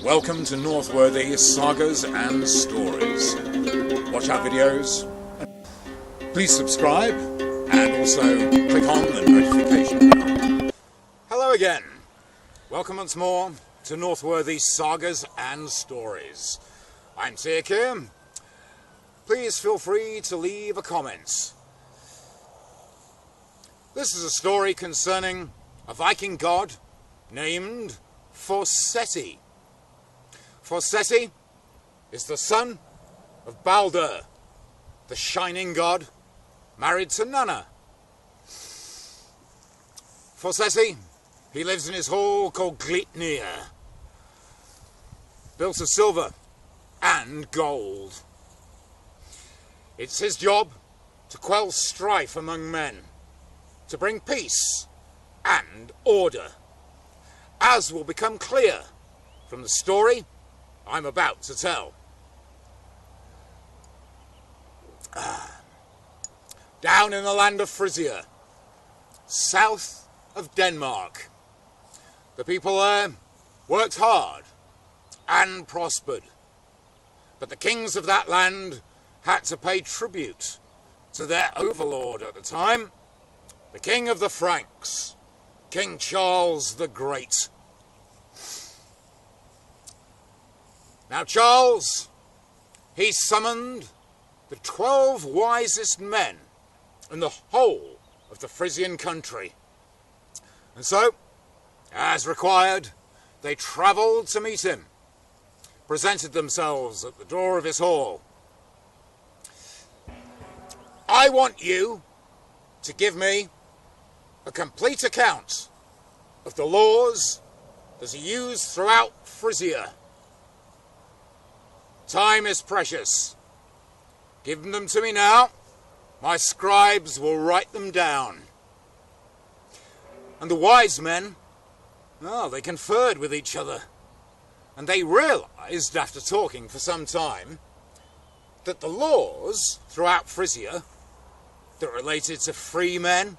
Welcome to Northworthy Sagas and Stories. Watch our videos, please subscribe, and also click on the notification bell. Hello again. Welcome once more to Northworthy Sagas and Stories. I'm Tiak here. Please feel free to leave a comment. This is a story concerning a Viking god named Forseti. Forseti is the son of Balder, the shining god, married to Nanna. Forseti, he lives in his hall called Glitnir, built of silver and gold. It's his job to quell strife among men, to bring peace and order, as will become clear from the story I'm about to tell. Down in the land of Frisia, south of Denmark, the people there worked hard and prospered, but the kings of that land had to pay tribute to their overlord at the time, the king of the Franks, King Charles the Great. Now Charles, he summoned the 12 wisest men in the whole of the Frisian country. And so, as required, they travelled to meet him, presented themselves at the door of his hall. I want you to give me a complete account of the laws that are used throughout Frisia. Time is precious. Give them to me now. My scribes will write them down. And the wise men, they conferred with each other. And they realised, after talking for some time, that the laws throughout Frisia that related to free men,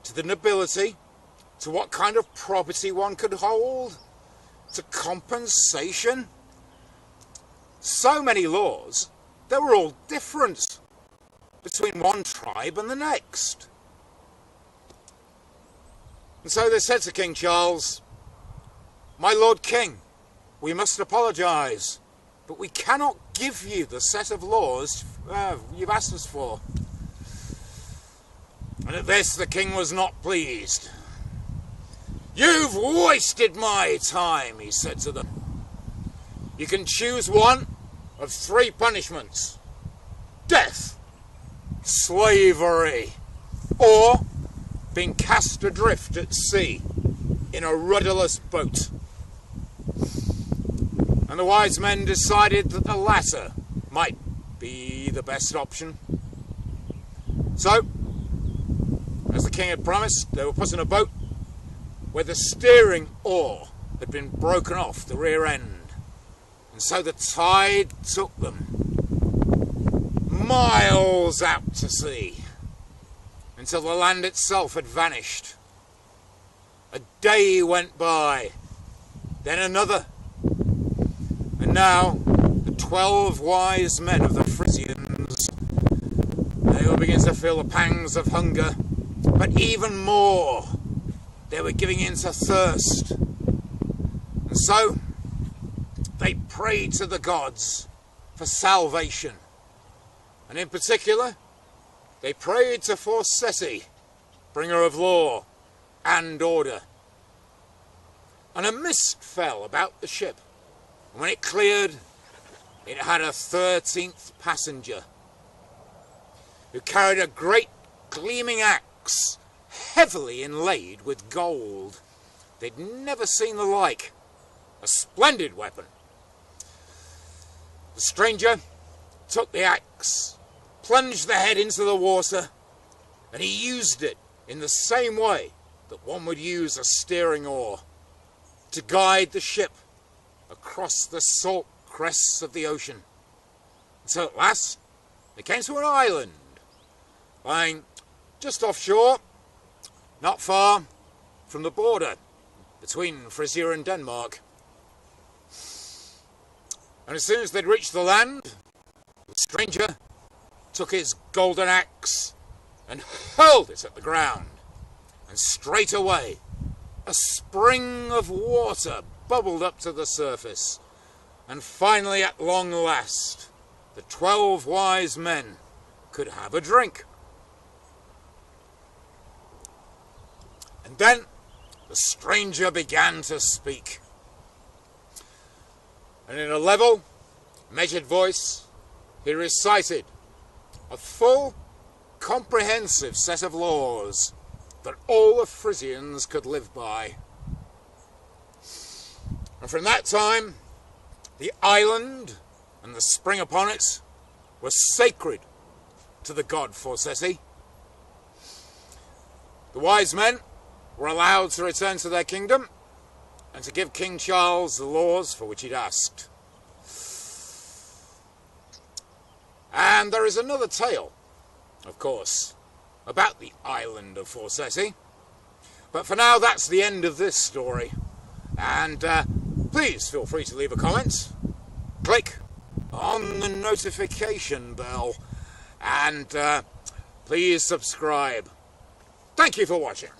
to the nobility, to what kind of property one could hold, to compensation, so many laws, they were all different between one tribe and the next. And so they said to King Charles, "My Lord King, we must apologise, but we cannot give you the set of laws you've asked us for." And at this the king was not pleased. "You've wasted my time," he said to them. "You can choose one of 3 punishments: death, slavery, or being cast adrift at sea in a rudderless boat." And the wise men decided that the latter might be the best option. So, as the king had promised, they were put in a boat where the steering oar had been broken off the rear end. And so the tide took them miles out to sea until the land itself had vanished. A day went by, then another, and now the 12 wise men of the Frisians, they were beginning to feel the pangs of hunger, but even more, they were giving in to thirst. And so they prayed to the gods for salvation. And in particular, they prayed to Forseti, bringer of law and order. And a mist fell about the ship. And when it cleared, it had a 13th passenger who carried a great gleaming axe, heavily inlaid with gold. They'd never seen the like. A splendid weapon. The stranger took the axe, plunged the head into the water, and he used it in the same way that one would use a steering oar, to guide the ship across the salt crests of the ocean. And so at last they came to an island, lying just offshore, not far from the border between Frisia and Denmark. And as soon as they'd reached the land, the stranger took his golden axe and hurled it at the ground. And straight away, a spring of water bubbled up to the surface. And finally, at long last, the 12 wise men could have a drink. And then the stranger began to speak. And in a level, measured voice, he recited a full, comprehensive set of laws that all the Frisians could live by. And from that time, the island and the spring upon it were sacred to the god Forseti. The wise men were allowed to return to their kingdom and to give King Charles the laws for which he'd asked. And there is another tale, of course, about the island of Forseti. But for now, that's the end of this story. And please feel free to leave a comment, click on the notification bell, and please subscribe. Thank you for watching.